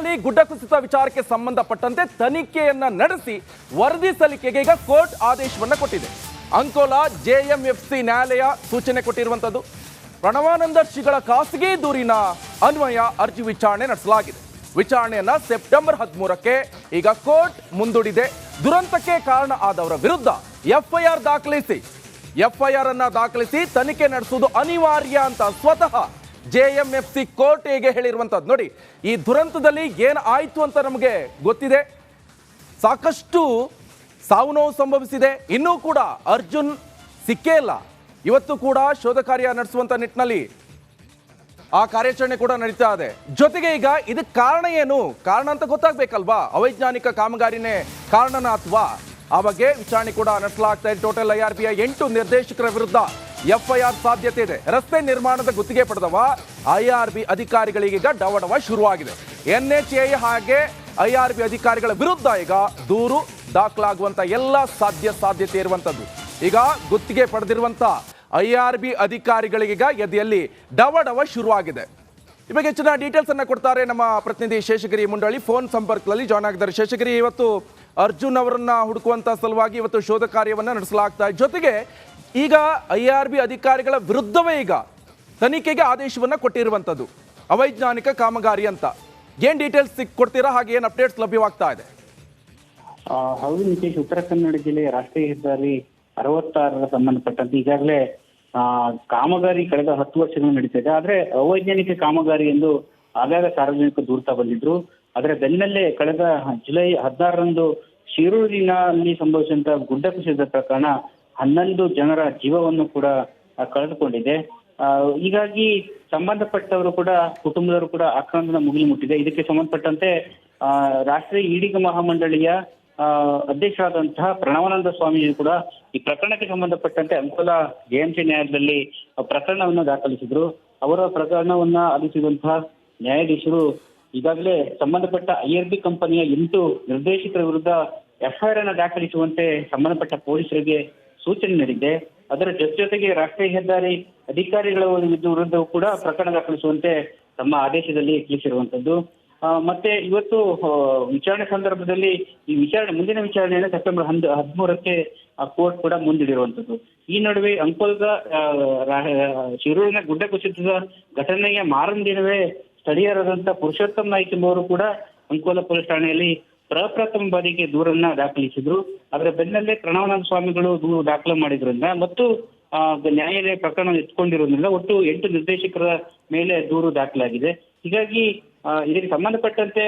ಒಟ್ಟಿನಲ್ಲಿ ಗುಡ್ಡ ಕುಸಿತ ವಿಚಾರಕ್ಕೆ ಸಂಬಂಧಪಟ್ಟಂತೆ ತನಿಖೆಯನ್ನ ನಡೆಸಿ ವರದಿ ಸಲ್ಲಿಕೆಗೆ ಈಗ ಕೋರ್ಟ್ ಆದೇಶವನ್ನ ಕೊಟ್ಟಿದೆ. ಅಂಕೋಲಾ ಜೆಎಂಎಫ್ಸಿ ನ್ಯಾಯಾಲಯ ಸೂಚನೆ ಕೊಟ್ಟಿರುವಂತದ್ದು. ಪ್ರಣವಾನಂದ ಶ್ರೀಗಳ ಖಾಸಗಿ ದೂರಿನ ಅನ್ವಯ ಅರ್ಜಿ ವಿಚಾರಣೆ ನಡೆಸಲಾಗಿದೆ. ವಿಚಾರಣೆಯನ್ನ ಸೆಪ್ಟೆಂಬರ್ 13ಕ್ಕೆ ಈಗ ಕೋರ್ಟ್ ಮುಂದೂಡಿದೆ. ದುರಂತಕ್ಕೆ ಕಾರಣ ಆದವರ ವಿರುದ್ಧ ಎಫ್ಐಆರ್ ದಾಖಲಿಸಿ ತನಿಖೆ ನಡೆಸುವುದು ಅನಿವಾರ್ಯ ಅಂತ ಸ್ವತಃ ಜೆಎಂಎಫ್ಸಿ ಕೋರ್ಟ್ಗೆ ಹೇಳಿರುವಂತದ್ದು. ನೋಡಿ, ಈ ದುರಂತದಲ್ಲಿ ಏನು ಆಯ್ತು ಅಂತ ನಮಗೆ ಗೊತ್ತಿದೆ. ಸಾಕಷ್ಟು ಸಾವು ನೋವು ಸಂಭವಿಸಿದೆ. ಇನ್ನೂ ಕೂಡ ಅರ್ಜುನ್ ಸಿಕ್ಕೇ ಇಲ್ಲ. ಇವತ್ತು ಕೂಡ ಶೋಧ ಕಾರ್ಯ ನಡೆಸುವಂತ ನಿಟ್ಟಿನಲ್ಲಿ ಆ ಕಾರ್ಯಾಚರಣೆ ಕೂಡ ನಡೀತಾ ಇದೆ. ಜೊತೆಗೆ ಈಗ ಇದಕ್ಕೆ ಕಾರಣ ಏನು, ಕಾರಣ ಅಂತ ಗೊತ್ತಾಗ್ಬೇಕಲ್ವಾ? ಅವೈಜ್ಞಾನಿಕ ಕಾಮಗಾರಿನೇ ಕಾರಣನ ಅಥವಾ ಆ ಬಗ್ಗೆ ವಿಚಾರಣೆ ಕೂಡ ನಡೆಸಲಾಗ್ತಾ ಇದೆ. ಟೋಟಲ್ IRB 8 ನಿರ್ದೇಶಕರ ವಿರುದ್ಧ ಎಫ್ಐಆರ್ ಸಾಧ್ಯತೆ ಇದೆ. ರಸ್ತೆ ನಿರ್ಮಾಣದ ಗುತ್ತಿಗೆ ಪಡೆದವ IRB ಅಧಿಕಾರಿಗಳಿಗೀಗ ಡವಡವ ಶುರುವಾಗಿದೆ. NHAI ಹಾಗೆ IRB ಅಧಿಕಾರಿಗಳ ವಿರುದ್ಧ ಈಗ ದೂರು ದಾಖಲಾಗುವಂತ ಎಲ್ಲ ಸಾಧ್ಯತೆ ಇರುವಂತದ್ದು. ಈಗ ಗುತ್ತಿಗೆ ಪಡೆದಿರುವಂತ IRB ಅಧಿಕಾರಿಗಳಿಗೀಗ ಎದೆಯಲ್ಲಿ ಡವಡವ ಶುರುವಾಗಿದೆ. ಈ ಬಗ್ಗೆ ಹೆಚ್ಚಿನ ಡೀಟೇಲ್ಸ್ ಅನ್ನ ಕೊಡ್ತಾರೆ ನಮ್ಮ ಪ್ರತಿನಿಧಿ ಶೇಷಗಿರಿ ಮುಂಡಳ್ಳಿ. ಫೋನ್ ಸಂಪರ್ಕದಲ್ಲಿ ಜಾಯ್ನ್ ಆಗಿದ್ದಾರೆ. ಶೇಷಗಿರಿ, ಇವತ್ತು ಅರ್ಜುನ್ ಅವರನ್ನ ಹುಡುಕುವಂತ ಸಲುವಾಗಿ ಇವತ್ತು ಶೋಧ ಕಾರ್ಯವನ್ನ ನಡೆಸಲಾಗ್ತಾ ಇದೆ. ಜೊತೆಗೆ ಈಗ IRB ಅಧಿಕಾರಿಗಳ ವಿರುದ್ಧವೇ ಈಗ ತನಿಖೆಗೆ ಆದೇಶವನ್ನ ಕೊಟ್ಟಿರುವಂತದ್ದು ಅವೈಜ್ಞಾನಿಕ ಕಾಮಗಾರಿ ಅಂತ. ಏನ್ ಡೀಟೇಲ್ಸ್ ಕೊಡ್ತೀರಾ, ಹಾಗೆ ಏನ್ ಅಪ್ಡೇಟ್ಸ್ ಲಭ್ಯವಾಗ್ತಾ ಇದೆ? ಹೌದು ನಿತೀಶ್, ಉತ್ತರ ಕನ್ನಡ ಜಿಲ್ಲೆಯ ರಾಷ್ಟ್ರೀಯ ಹೆದ್ದಾರಿ 66ರ ಸಂಬಂಧಪಟ್ಟಂತೆ ಈಗಾಗಲೇ ಕಾಮಗಾರಿ ಕಳೆದ 10 ವರ್ಷಗಳು ನಡೀತಿದೆ. ಆದ್ರೆ ಅವೈಜ್ಞಾನಿಕ ಕಾಮಗಾರಿ ಎಂದು ಆಗಾಗ ಸಾರ್ವಜನಿಕರು ದೂರ್ತಾ ಬಂದಿದ್ರು. ಅದರ ಬೆನ್ನಲ್ಲೇ ಕಳೆದ ಜುಲೈ 16ರಂದು ಶಿರೂರಿನಲ್ಲಿ ಸಂಭವಿಸಿದಂತ ಗುಡ್ಡ ಕುಸಿದ ಪ್ರಕರಣ 11 ಜನರ ಜೀವವನ್ನು ಕೂಡ ಕಳೆದುಕೊಂಡಿದೆ. ಹೀಗಾಗಿ ಸಂಬಂಧಪಟ್ಟವರು ಕೂಡ ಕುಟುಂಬದವರು ಕೂಡ ಆಕ್ರಂದನ ಮುಗಿಲು ಮುಟ್ಟಿದೆ. ಇದಕ್ಕೆ ಸಂಬಂಧಪಟ್ಟಂತೆ ರಾಷ್ಟ್ರೀಯ ಈಡಿಗ ಮಹಾಮಂಡಳಿಯ ಅಧ್ಯಕ್ಷರಾದಂತಹ ಪ್ರಣವಾನಂದ ಸ್ವಾಮೀಜಿ ಕೂಡ ಈ ಪ್ರಕರಣಕ್ಕೆ ಸಂಬಂಧಪಟ್ಟಂತೆ ಅಂಕೋಲಾ ಜೆಎಂಸಿ ನ್ಯಾಯಾಲಯದಲ್ಲಿ ಪ್ರಕರಣವನ್ನು ದಾಖಲಿಸಿದ್ರು. ಅವರ ಪ್ರಕರಣವನ್ನ ಆಲಿಸಿದಂತಹ ನ್ಯಾಯಾಧೀಶರು ಈಗಾಗಲೇ ಸಂಬಂಧಪಟ್ಟ IRB ಕಂಪನಿಯ 8 ನಿರ್ದೇಶಕರ ವಿರುದ್ಧ ಎಫ್ಐಆರ್ ಅನ್ನು ದಾಖಲಿಸುವಂತೆ ಸಂಬಂಧಪಟ್ಟ ಪೊಲೀಸರಿಗೆ ಸೂಚನೆ ನೀಡಿದೆ. ಅದರ ಜೊತೆಗೆ ರಾಷ್ಟ್ರೀಯ ಹೆದ್ದಾರಿ ಅಧಿಕಾರಿಗಳ ವಿರುದ್ಧವೂ ಕೂಡ ಪ್ರಕರಣ ದಾಖಲಿಸುವಂತೆ ತಮ್ಮ ಆದೇಶದಲ್ಲಿ ತಿಳಿಸಿರುವಂತದ್ದು. ಮತ್ತೆ ಇವತ್ತು ವಿಚಾರಣೆ ಸಂದರ್ಭದಲ್ಲಿ ಈ ಮುಂದಿನ ವಿಚಾರಣೆಯನ್ನು ಸೆಪ್ಟೆಂಬರ್ 13ಕ್ಕೆ ಕೋರ್ಟ್ ಕೂಡ ಮುಂದಿಡಿರುವಂತದ್ದು. ಈ ನಡುವೆ ಅಂಕೋಲದ ಶಿರೂರಿನ ಗುಡ್ಡ ಕುಸಿತದ ಘಟನೆಯ ಮಾರನೇ ದಿನವೇ ಸ್ಥಳೀಯರಾದಂತ ಪುರುಷೋತ್ತಮ್ ನಾಯ್ಕ ಎಂಬುವರು ಕೂಡ ಅಂಕೋಲಾ ಪೊಲೀಸ್ ಠಾಣೆಯಲ್ಲಿ ಪ್ರಪ್ರಥಮ ಬಾರಿಗೆ ದೂರನ್ನ ದಾಖಲಿಸಿದ್ರು. ಅದರ ಬೆನ್ನಲ್ಲೇ ಪ್ರಣವಾನಂದ ಸ್ವಾಮಿಗಳು ದೂರು ದಾಖಲು ಮಾಡಿದ್ರಿಂದ ಮತ್ತು ನ್ಯಾಯಾಲಯ ಪ್ರಕರಣ ಎತ್ಕೊಂಡಿರೋದ್ರಿಂದ ಒಟ್ಟು 8 ನಿರ್ದೇಶಕರ ಮೇಲೆ ದೂರು ದಾಖಲಾಗಿದೆ. ಹೀಗಾಗಿ ಇದಕ್ಕೆ ಸಂಬಂಧಪಟ್ಟಂತೆ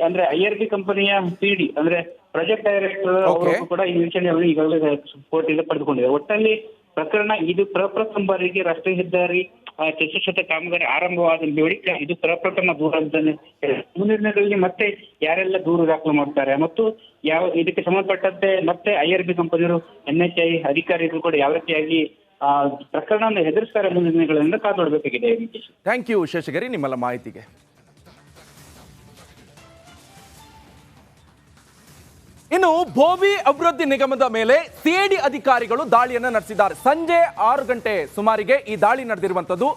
ಅಂದ್ರೆ IRB ಕಂಪನಿಯ PD ಅಂದ್ರೆ ಪ್ರಾಜೆಕ್ಟ್ ಡೈರೆಕ್ಟರ್ ಅವರು ಕೂಡ ಈ ವಿಚಾರಣೆಯನ್ನು ಈಗಾಗಲೇ ಕೋರ್ಟ್ ಇಂದ ಪಡೆದುಕೊಂಡಿದ್ದಾರೆ. ಒಟ್ಟಲ್ಲಿ ಪ್ರಕರಣ ಇದು ಪ್ರಪ್ರಥಮ ಬಾರಿಗೆ ರಾಷ್ಟ್ರೀಯ ಹೆದ್ದಾರಿ ಚತುಷ್ಪಥ ಕಾಮಗಾರಿ ಆರಂಭವಾದ ಬಳಿಕ ಇದು ಪ್ರಪ್ರಥಮ ದೂರ ಅಂತಾನೆ. ಮುಂದಿನ ದಿನಗಳಲ್ಲಿ ಮತ್ತೆ ಯಾರೆಲ್ಲ ದೂರು ದಾಖಲು ಮಾಡ್ತಾರೆ ಮತ್ತು ಇದಕ್ಕೆ ಸಂಬಂಧಪಟ್ಟಂತೆ ಮತ್ತೆ IRB ಕಂಪನಿಯವರು NHAI ಅಧಿಕಾರಿಗಳು ಕೂಡ ಯಾವ ರೀತಿಯಾಗಿ ಪ್ರಕರಣವನ್ನು ಎದುರಿಸ್ತಾರೆ ಮುಂದಿನ ದಿನಗಳಿಂದ ಕಾದು ನೋಡಬೇಕಾಗಿದೆ. ಥ್ಯಾಂಕ್ ಯು ಶೇಷಗಿರಿ ನಿಮ್ಮೆಲ್ಲ ಮಾಹಿತಿಗೆ. ಇನ್ನು ಭೋವಿ ಅಭಿವೃದ್ಧಿ ನಿಗಮದ ಮೇಲೆ CID ಅಧಿಕಾರಿಗಳು ದಾಳಿಯನ್ನು ನಡೆಸಿದ್ದಾರೆ. ಸಂಜೆ 6 ಗಂಟೆ ಸುಮಾರಿಗೆ ಈ ದಾಳಿ ನಡೆದಿರುವಂತದ್ದು.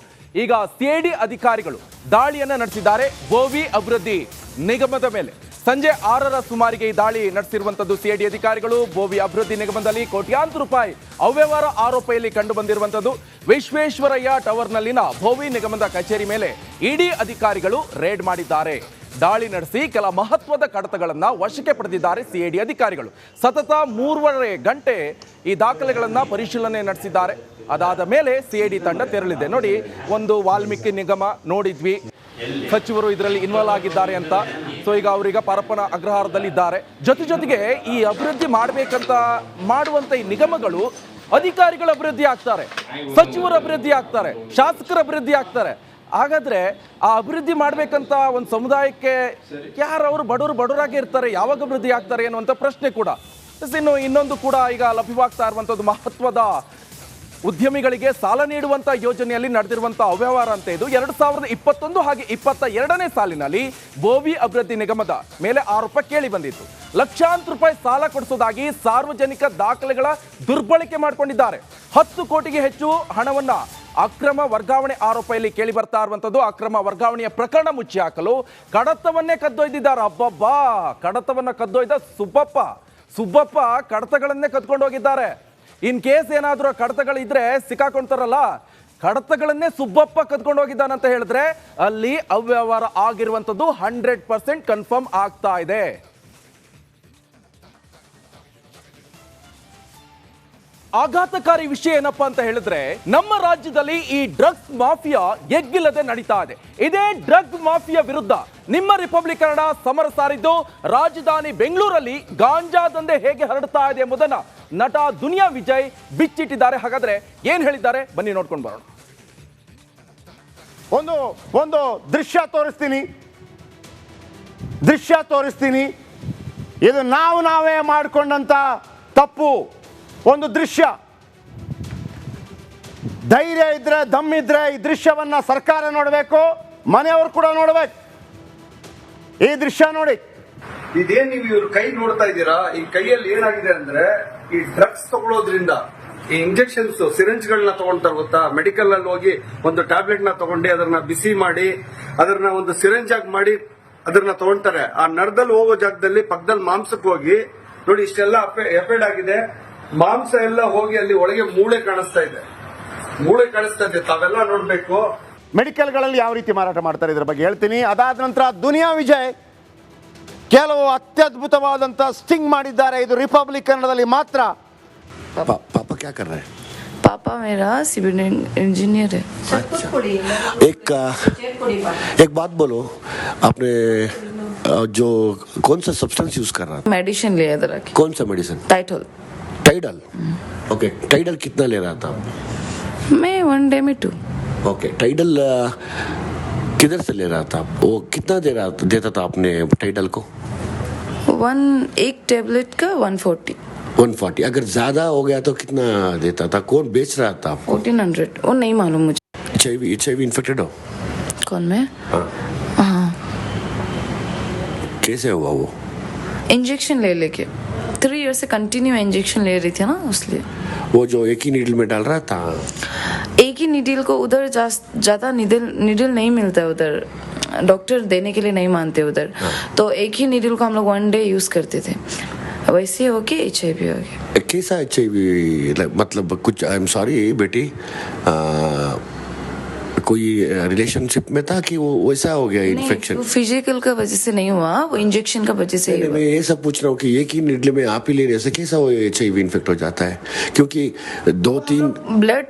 ಈಗ CID ಅಧಿಕಾರಿಗಳು ದಾಳಿಯನ್ನು ನಡೆಸಿದ್ದಾರೆ ಭೋವಿ ಅಭಿವೃದ್ಧಿ ನಿಗಮದ ಮೇಲೆ. ಸಂಜೆ 6ರ ಸುಮಾರಿಗೆ ಈ ದಾಳಿ ನಡೆಸಿರುವಂತದ್ದು. CID ಅಧಿಕಾರಿಗಳು ಭೋವಿ ಅಭಿವೃದ್ಧಿ ನಿಗಮದಲ್ಲಿ ಕೋಟ್ಯಾಂತರ ರೂಪಾಯಿ ಅವ್ಯವಹಾರ ಆರೋಪದಲ್ಲಿ ಕಂಡು ಬಂದಿರುವಂತದ್ದು. ವಿಶ್ವೇಶ್ವರಯ್ಯ ಟವರ್ನಲ್ಲಿನ ಭೋವಿ ನಿಗಮದ ಕಚೇರಿ ಮೇಲೆ ED ಅಧಿಕಾರಿಗಳು ರೇಡ್ ಮಾಡಿದ್ದಾರೆ. ದಾಳಿ ನಡೆಸಿ ಕೆಲ ಮಹತ್ವದ ಕಡತಗಳನ್ನ ವಶಕ್ಕೆ ಪಡೆದಿದ್ದಾರೆ CID ಅಧಿಕಾರಿಗಳು. ಸತತ 3.5 ಗಂಟೆ ಈ ದಾಖಲೆಗಳನ್ನ ಪರಿಶೀಲನೆ ನಡೆಸಿದ್ದಾರೆ. ಅದಾದ ಮೇಲೆ CID ತಂಡ ತೆರಳಿದೆ. ನೋಡಿ, ಒಂದು ವಾಲ್ಮೀಕಿ ನಿಗಮ ನೋಡಿದ್ವಿ, ಸಚಿವರು ಇದರಲ್ಲಿ ಇನ್ವಾಲ್ವ್ ಆಗಿದ್ದಾರೆ ಅಂತ. ಸೊ ಈಗ ಅವರೀಗ ಪರಪ್ಪನ ಅಗ್ರಹಾರದಲ್ಲಿದ್ದಾರೆ. ಜೊತೆಗೆ ಈ ಅಭಿವೃದ್ಧಿ ಮಾಡುವಂತ ಈ ನಿಗಮಗಳು ಅಧಿಕಾರಿಗಳ ಅಭಿವೃದ್ಧಿ ಆಗ್ತಾರೆ, ಸಚಿವರ ಅಭಿವೃದ್ಧಿ ಆಗ್ತಾರೆ, ಶಾಸಕರ ಅಭಿವೃದ್ಧಿ ಆಗ್ತಾರೆ. ಹಾಗಾದ್ರೆ ಆ ಅಭಿವೃದ್ಧಿ ಮಾಡ್ಬೇಕಂತ ಒಂದು ಸಮುದಾಯಕ್ಕೆ ಯಾರು ಅವರು ಬಡವರಾಗಿ ಇರ್ತಾರೆ, ಯಾವಾಗ ಅಭಿವೃದ್ಧಿ ಆಗ್ತಾರೆ ಅನ್ನುವಂಥ ಪ್ರಶ್ನೆ ಕೂಡ. ಇನ್ನೊಂದು ಕೂಡ ಈಗ ಲಭ್ಯವಾಗ್ತಾ ಇರುವಂಥದ್ದು ಮಹತ್ವದ ಉದ್ಯಮಿಗಳಿಗೆ ಸಾಲ ನೀಡುವಂತ ಯೋಜನೆಯಲ್ಲಿ ನಡೆದಿರುವಂತಹ ಅವ್ಯವಹಾರ ಅಂತ ಇದು. 2021 ಹಾಗೆ 22ನೇ ಸಾಲಿನಲ್ಲಿ ಭೋವಿ ಅಭಿವೃದ್ಧಿ ನಿಗಮದ ಮೇಲೆ ಆರೋಪ ಕೇಳಿ ಬಂದಿತ್ತು. ಲಕ್ಷಾಂತರ ರೂಪಾಯಿ ಸಾಲ ಕೊಡಿಸೋದಾಗಿ ಸಾರ್ವಜನಿಕ ದಾಖಲೆಗಳ ದುರ್ಬಳಕೆ ಮಾಡಿಕೊಂಡಿದ್ದಾರೆ. 10 ಕೋಟಿಗೆ ಹೆಚ್ಚು ಹಣವನ್ನ ಅಕ್ರಮ ವರ್ಗಾವಣೆ ಆರೋಪ ಇಲ್ಲಿ ಕೇಳಿ ಬರ್ತಾ ಇರುವಂತದ್ದು. ಅಕ್ರಮ ವರ್ಗಾವಣೆಯ ಪ್ರಕರಣ ಮುಚ್ಚಿ ಹಾಕಲು ಕಡತವನ್ನೇ ಕದ್ದೊಯ್ದಿದ್ದಾರೆ. ಅಬ್ಬಬ್ಬಾ, ಕಡತವನ್ನ ಕದ್ದೊಯ್ದ ಸುಬ್ಬಪ್ಪ ಕಡತಗಳನ್ನೇ ಕದ್ಕೊಂಡು ಹೋಗಿದ್ದಾರೆ. ಇನ್ ಕೇಸ್ ಏನಾದ್ರೂ ಕಡತಗಳಿದ್ರೆ ಸಿಕ್ಕಾಕೊಂತಾರಲ್ಲ, ಕಡತಗಳನ್ನೇ ಸುಬ್ಬಪ್ಪ ಕದ್ಕೊಂಡು ಹೋಗಿದ್ದಾನಂತ ಹೇಳಿದ್ರೆ ಅಲ್ಲಿ ಅವ್ಯವಹಾರ ಆಗಿರುವಂತದ್ದು 100% ಕನ್ಫರ್ಮ್ ಆಗ್ತಾ ಇದೆ. ಆಘಾತಕಾರಿ ವಿಷಯ ಏನಪ್ಪಾ ಅಂತ ಹೇಳಿದ್ರೆ, ನಮ್ಮ ರಾಜ್ಯದಲ್ಲಿ ಈ ಡ್ರಗ್ಸ್ ಮಾಫಿಯಾ ಎಗ್ಗಿಲ್ಲದೆ ನಡೀತಾ ಇದೆ. ಇದೇ ಡ್ರಗ್ ಮಾಫಿಯಾ ವಿರುದ್ಧ ನಿಮ್ಮ ರಿಪಬ್ಲಿಕ್ ಕನ್ನಡ ಸಮರ ಸಾರಿದ್ದು. ರಾಜಧಾನಿ ಬೆಂಗಳೂರಲ್ಲಿ ಗಾಂಜಾ ದಂಧೆ ಹೇಗೆ ಹರಡ್ತಾ ಇದೆ ಎಂಬುದನ್ನ ನಟ ದುನಿಯಾ ವಿಜಯ್ ಬಿಚ್ಚಿಟ್ಟಿದ್ದಾರೆ. ಹಾಗಾದ್ರೆ ಏನ್ ಹೇಳಿದ್ದಾರೆ ಬನ್ನಿ ನೋಡ್ಕೊಂಡು ಬರೋಣ. ಒಂದು ದೃಶ್ಯ ತೋರಿಸ್ತೀನಿ. ಇದು ನಾವೇ ಮಾಡಿಕೊಂಡಂತ ತಪ್ಪು. ಒಂದು ದೃಶ್ಯ, ಧೈರ್ಯ ಇದ್ರೆ, ದಮ್ಮಿದ್ರೆ ಈ ದೃಶ್ಯವನ್ನ ಸರ್ಕಾರ ನೋಡಬೇಕು, ಮನೆಯವರು ಕೂಡ ನೋಡಬೇಕು. ಈ ದೃಶ್ಯ ನೋಡಿ. ಇದೇನ್ ನೀವು ಇವ್ರ ಕೈ ನೋಡ್ತಾ ಇದ್ದೀರಾ, ಈ ಕೈಯಲ್ಲಿ ಏನಾಗಿದೆ ಅಂದ್ರೆ ಈ ಡ್ರಗ್ಸ್ ತಗೊಳ್ಳೋದ್ರಿಂದ ಈ ಇಂಜೆಕ್ಷನ್ಸ್ ಸಿರಿಂಜ್ಗಳನ್ನ ತಗೊಂಡ್ತಾರೆ ಗೊತ್ತಾ. ಮೆಡಿಕಲ್ ಅಲ್ಲಿ ಹೋಗಿ ಒಂದು ಟ್ಯಾಬ್ಲೆಟ್ ನ ತಗೊಂಡು ಅದನ್ನ ಬಿಸಿ ಮಾಡಿ ಅದನ್ನ ಒಂದು ಸಿರಿಂಜ್ ಆಗಿ ಮಾಡಿ ಅದನ್ನ ತಗೊಂತಾರೆ. ಆ ನರದಲ್ಲಿ ಹೋಗೋ ಜಾಗದಲ್ಲಿ ಪಕ್ಕದಲ್ಲಿ ಮಾಂಸಕ್ಕೆ ಹೋಗಿ ನೋಡಿ ಇಷ್ಟೆಲ್ಲ ಎಫೆಡ್ ಆಗಿದೆ. ಮಾಂಸ ಎಲ್ಲ ಹೋಗಿ ಅಲ್ಲಿ ಒಳಗೆ ಮೂಳೆ ಕಾಣಿಸ್ತಾ ಇದೆ. ತಾವೆಲ್ಲ ನೋಡ್ಬೇಕು. ಮೆಡಿಕಲ್ಗಳಲ್ಲಿ ಯಾವ ರೀತಿ ಮಾರಾಟ ಮಾಡ್ತಾರೆ ಇದ್ರ ಬಗ್ಗೆ ಹೇಳ್ತೀನಿ. ಅದಾದ ನಂತರ ದುನಿಯಾ ವಿಜಯ್ ಕೆಲವು ಅತ್ಯದ್ಭುತವಾದಂತ ಸ್ಟಿಂಗ್ ಮಾಡಿದ್ದಾರೆ. ಇದು ರಿಪಬ್ಲಿಕ್ ಕನ್ನಡದಲ್ಲಿ ಮಾತ್ರ. पापा क्या कर रहे हैं? पापा मेरा सिविल इंजीनियर है। एक बात बोलो, आपने जो कौन सा सब्सटेंस यूज कर रहा था? मेडिसिन लिया इधर आके। कौन सा मेडिसिन? टाइडल। ओके, टाइडल कितना ले रहा था? मैं 1 day में 2। ओके, टाइडल किधर से ले रहा था? वो कितना देता था आपने टाइडल को? एक टेबलेट का 140। 140। अगर ज्यादा हो गया तो कितना देता था? कौन बेच रहा था? 1400। वो नहीं मालूम मुझे। HIV इन्फेक्टेड हो? कौन मैं? हाँ। कैसे हुआ वो? इंजेक्शन ले लेके 3 years से कंटिन्यू इंजेक्शन ले रही थी ना, इसलिए। वो जो एक ही नीडल में डाल रहा था? एक ही नीडल को उधर ज्यादा नीडल नहीं मिलता है उधर, डॉक्टर देने के लिए नहीं मानते उधर। तो एक ही नीडल को हम लोग 1 day यूज करते थे। वैसे हो के HIV हो गया। कैसा HIV? मतलब कुछ, आई एम सॉरी बेटी, कोई रिलेशनशिप में था कि वो वैसा हो गया इन्फेक्शन? फिजिकल का वजह से नहीं हुआ, वो इंजेक्शन का वजह से। मैं ये सब पूछ रहा हूँ कि एक ही निडल में आप ही ले रहे से कैसा वो HIV इन्फेक्ट हो जाता है? क्योंकि 2-3 ब्लड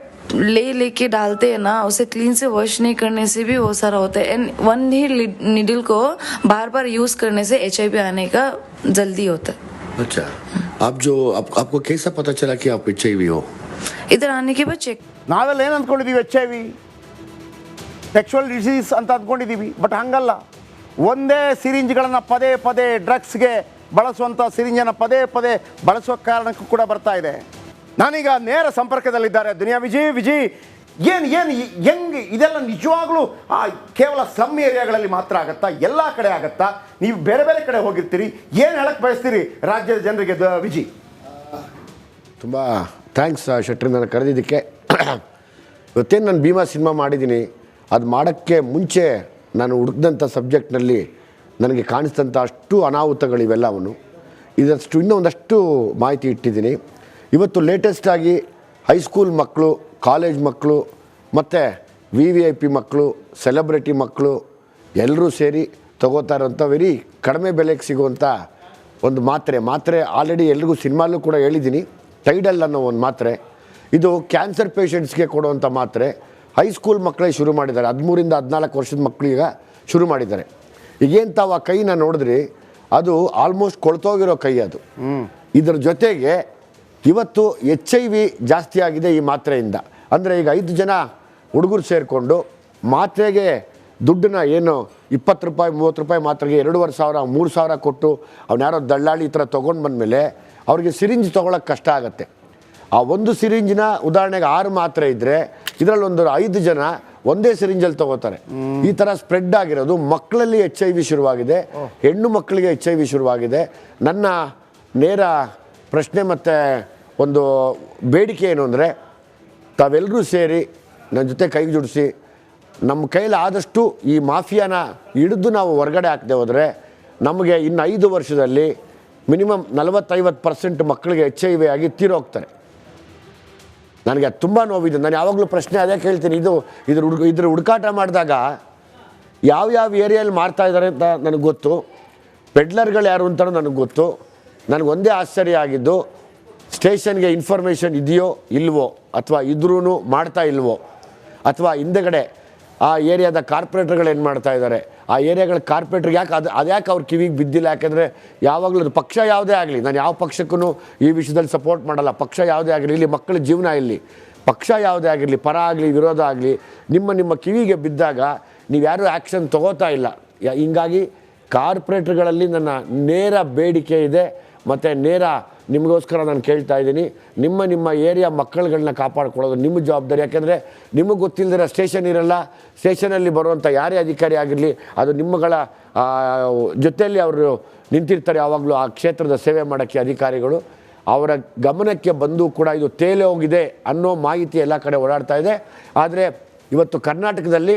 लेके डालते हैं ना, उसे क्लीन से वॉश नहीं करने से भी वो सारा होता है। एंड 1 ही निडल को बार बार यूज करने से HIV आने का जल्दी होता है। अच्छा, आपको कैसा पता चला कि आप HIV हो? इधर आने के बाद चेक। ನಾವೆಲ್ಲ ಏನು ಅಂದ್ಕೊಂಡಿದ್ದೀವಿ, HIV ಸೆಕ್ಷುವಲ್ ಡಿಸೀಸ್ ಅಂತ ಅಂದ್ಕೊಂಡಿದ್ದೀವಿ. ಬಟ್ ಹಂಗಲ್ಲ. ಒಂದೇ ಸಿರಿಂಜ್ಗಳನ್ನು ಪದೇ ಡ್ರಗ್ಸ್ಗೆ ಬಳಸುವಂಥ ಸಿರಿಂಜನ್ನು ಪದೇ ಬಳಸುವ ಕಾರಣಕ್ಕೂ ಕೂಡ ಬರ್ತಾ ಇದೆ. ನಾನೀಗ ನೇರ ಸಂಪರ್ಕದಲ್ಲಿದ್ದಾರೆ ದುನಿಯಾ ವಿಜಯ್. ಹೆಂಗೆ ಇದೆಲ್ಲ ನಿಜವಾಗ್ಲೂ ಕೇವಲ ಸ್ಲಮ್ ಏರಿಯಾಗಳಲ್ಲಿ ಮಾತ್ರ ಆಗತ್ತಾ? ಎಲ್ಲ ಕಡೆ ಆಗತ್ತಾ? ನೀವು ಬೇರೆ ಕಡೆ ಹೋಗಿರ್ತೀರಿ, ಏನು ಹೇಳಕ್ಕೆ ಬಯಸ್ತೀರಿ ರಾಜ್ಯದ ಜನರಿಗೆ ವಿಜಯ್? ತುಂಬ ಥ್ಯಾಂಕ್ಸ್ ಶೆಟ್ರಿ, ನಾನು ಕರೆದಿದ್ದಕ್ಕೆ. ಇವತ್ತೇನು ನಾನು ಭೀಮಾ ಸಿನಿಮಾ ಮಾಡಿದ್ದೀನಿ, ಅದು ಮಾಡೋಕ್ಕೆ ಮುಂಚೆ ನಾನು ಹುಡುಕಿದಂಥ ಸಬ್ಜೆಕ್ಟ್ನಲ್ಲಿ ನನಗೆ ಕಾಣಿಸಿದಂಥ ಅಷ್ಟು ಅನಾಹುತಗಳಿವೆಲ್ಲವನ್ನು ಇನ್ನೂ ಒಂದಷ್ಟು ಮಾಹಿತಿ ಇಟ್ಟಿದ್ದೀನಿ. ಇವತ್ತು ಲೇಟೆಸ್ಟಾಗಿ ಹೈಸ್ಕೂಲ್ ಮಕ್ಕಳು, ಕಾಲೇಜ್ ಮಕ್ಕಳು ಮತ್ತು VIP ಮಕ್ಕಳು, ಸೆಲೆಬ್ರಿಟಿ ಮಕ್ಕಳು ಎಲ್ಲರೂ ಸೇರಿ ತಗೋತಾ ಇರೋಂಥ ವೆರಿ ಕಡಿಮೆ ಬೆಲೆಗೆ ಸಿಗುವಂಥ ಒಂದು ಮಾತ್ರೆ ಆಲ್ರೆಡಿ ಎಲ್ರಿಗೂ ಸಿನಿಮಾಲ್ಲೂ ಕೂಡ ಹೇಳಿದ್ದೀನಿ. ಟೈಡಲ್ ಅನ್ನೋ ಒಂದು ಮಾತ್ರೆ, ಇದು ಕ್ಯಾನ್ಸರ್ ಪೇಷಂಟ್ಸ್ಗೆ ಕೊಡುವಂಥ ಮಾತ್ರೆ. ಹೈಸ್ಕೂಲ್ ಮಕ್ಕಳೇ ಶುರು ಮಾಡಿದ್ದಾರೆ, 13 ಇಂದ 14 ವರ್ಷದ ಮಕ್ಕಳೀಗ ಶುರು ಮಾಡಿದ್ದಾರೆ. ಈಗೇನು ತಾವು ಆ ಕೈನ ನೋಡಿದ್ರಿ, ಅದು ಆಲ್ಮೋಸ್ಟ್ ಕೊಳ್ತೋಗಿರೋ ಕೈ ಅದು. ಇದರ ಜೊತೆಗೆ ಇವತ್ತು HIV ಜಾಸ್ತಿ ಆಗಿದೆ ಈ ಮಾತ್ರೆಯಿಂದ. ಅಂದರೆ ಈಗ 5 ಜನ ಹುಡುಗರು ಸೇರಿಕೊಂಡು ಮಾತ್ರೆಗೆ ದುಡ್ಡನ್ನ ಏನು 20 ರೂಪಾಯಿ 30 ರೂಪಾಯಿ ಮಾತ್ರೆಗೆ 2,500 3,000 ಕೊಟ್ಟು ಯಾರೋ ದಳ್ಳಾಳಿ ಈ ಥರ ತೊಗೊಂಡು ಬಂದಮೇಲೆ ಅವ್ರಿಗೆ ಸಿರಿಂಜ್ ತೊಗೊಳಕ್ಕೆ ಕಷ್ಟ ಆಗುತ್ತೆ. ಆ ಒಂದು ಸಿರಿಂಜಿನ ಉದಾಹರಣೆಗೆ 6 ಮಾತ್ರೆ ಇದ್ದರೆ ಇದರಲ್ಲಿ ಒಂದು 5 ಜನ ಒಂದೇ ಸಿರಿಂಜಲ್ಲಿ ತೊಗೋತಾರೆ. ಈ ಥರ ಸ್ಪ್ರೆಡ್ ಆಗಿರೋದು ಮಕ್ಕಳಲ್ಲಿ HIV ಶುರುವಾಗಿದೆ, ಹೆಣ್ಣು ಮಕ್ಕಳಿಗೆ HIV ಶುರುವಾಗಿದೆ. ನನ್ನ ನೇರ ಪ್ರಶ್ನೆ ಮತ್ತು ಒಂದು ಬೇಡಿಕೆ ಏನು ಅಂದರೆ, ತಾವೆಲ್ಲರೂ ಸೇರಿ ನನ್ನ ಜೊತೆ ಕೈಗೆ ಜೋಡಿಸಿ ನಮ್ಮ ಕೈಲಿ ಆದಷ್ಟು ಈ ಮಾಫಿಯಾನ ಹಿಡಿದು ನಾವು ಹೊರಗಡೆ ಹಾಕದೆ ಹೋದರೆ ನಮಗೆ ಇನ್ನು 5 ವರ್ಷದಲ್ಲಿ ಮಿನಿಮಮ್ 40-50% ಮಕ್ಕಳಿಗೆ HIV ಆಗಿ ತೀರೋಗ್ತಾರೆ. ನನಗೆ ಅದು ತುಂಬ ನೋವಿದೆ. ನಾನು ಯಾವಾಗಲೂ ಪ್ರಶ್ನೆ ಅದೇ ಕೇಳ್ತೀನಿ, ಇದ್ರ ಹುಡುಕಾಟ ಮಾಡಿದಾಗ ಯಾವ್ಯಾವ ಏರಿಯಲ್ಲಿ ಮಾರ್ತಾ ಇದ್ದಾರೆ ಅಂತ ನನಗೆ ಗೊತ್ತು, ಪೆಡ್ಲರ್ಗಳು ಯಾರು ಅಂತಲೂ ನನಗೆ ಗೊತ್ತು. ನನಗೆ ಒಂದೇ ಆಶ್ಚರ್ಯ ಆಗಿದ್ದು, ಸ್ಟೇಷನ್ಗೆ ಇನ್ಫಾರ್ಮೇಷನ್ ಇದೆಯೋ ಇಲ್ವೋ, ಅಥವಾ ಇದ್ರೂ ಮಾಡ್ತಾ ಇಲ್ವೋ, ಅಥವಾ ಹಿಂದೆಗಡೆ ಆ ಏರಿಯಾದ ಕಾರ್ಪೊರೇಟರ್ಗಳು ಏನು ಮಾಡ್ತಾ ಇದ್ದಾರೆ, ಆ ಏರಿಯಾಗಳ ಕಾರ್ಪೊರೇಟ್ರಿಗೆ ಯಾಕೆ ಅದ್ಯಾಕೆ ಅವ್ರ ಕಿವಿಗೆ ಬಿದ್ದಿಲ್ಲ. ಯಾಕೆಂದರೆ ಯಾವಾಗಲೂ ಅದು ಪಕ್ಷ ಯಾವುದೇ ಆಗಲಿ, ನಾನು ಯಾವ ಪಕ್ಷಕ್ಕೂ ಈ ವಿಷಯದಲ್ಲಿ ಸಪೋರ್ಟ್ ಮಾಡಲ್ಲ. ಪಕ್ಷ ಯಾವುದೇ ಆಗಲಿ, ಇಲ್ಲಿ ಮಕ್ಕಳ ಜೀವನ, ಇಲ್ಲಿ ಪಕ್ಷ ಯಾವುದೇ ಆಗಿರಲಿ, ಪರ ಆಗಲಿ ವಿರೋಧ ಆಗಲಿ, ನಿಮ್ಮ ಕಿವಿಗೆ ಬಿದ್ದಾಗ ನೀವು ಯಾರೂ ಆ್ಯಕ್ಷನ್ ತೊಗೋತಾ ಇಲ್ಲ. ಹಿಂಗಾಗಿ ಕಾರ್ಪೊರೇಟ್ರ್ಗಳಲ್ಲಿ ನನ್ನ ನೇರ ಬೇಡಿಕೆ ಇದೆ, ಮತ್ತು ನೇರ ನಿಮಗೋಸ್ಕರ ನಾನು ಕೇಳ್ತಾ ಇದ್ದೀನಿ, ನಿಮ್ಮ ಏರಿಯಾ ಮಕ್ಕಳುಗಳನ್ನ ಕಾಪಾಡ್ಕೊಳ್ಳೋದು ನಿಮ್ಮ ಜವಾಬ್ದಾರಿ. ಯಾಕೆಂದರೆ ನಿಮಗೆ ಗೊತ್ತಿಲ್ಲದಿರೋ ಸ್ಟೇಷನ್ ಇರಲ್ಲ, ಸ್ಟೇಷನಲ್ಲಿ ಬರುವಂಥ ಯಾರೇ ಅಧಿಕಾರಿ ಆಗಿರಲಿ ಅದು ನಿಮ್ಮಗಳ ಜೊತೆಯಲ್ಲಿ ಅವರು ನಿಂತಿರ್ತಾರೆ ಯಾವಾಗಲೂ ಆ ಕ್ಷೇತ್ರದ ಸೇವೆ ಮಾಡೋಕ್ಕೆ ಅಧಿಕಾರಿಗಳು. ಅವರ ಗಮನಕ್ಕೆ ಬಂದು ಕೂಡ ಇದು ತೇಲೆ ಹೋಗಿದೆ ಅನ್ನೋ ಮಾಹಿತಿ ಎಲ್ಲ ಕಡೆ ಓಡಾಡ್ತಾ ಇದೆ. ಆದರೆ ಇವತ್ತು ಕರ್ನಾಟಕದಲ್ಲಿ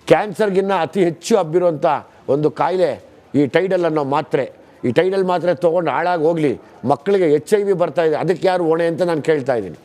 ಕ್ಯಾನ್ಸರ್ಗಿನ್ನ ಅತಿ ಹೆಚ್ಚು ಹಬ್ಬಿರುವಂಥ ಒಂದು ಕಾಯಿಲೆ ಈ ಟೈಡಲ್ ಅನ್ನೋ ಮಾತ್ರೆ. ಈ ಟೈಡಲ್ ಮಾತ್ರೆ ತೊಗೊಂಡು ಹಾಳಾಗಿ ಹೋಗಲಿ, ಮಕ್ಕಳಿಗೆ HIV ಬರ್ತಾ ಇದೆ, ಅದಕ್ಕೆ ಯಾರು ಹೊಣೆ ಅಂತ ನಾನು ಕೇಳ್ತಾ ಇದ್ದೀನಿ.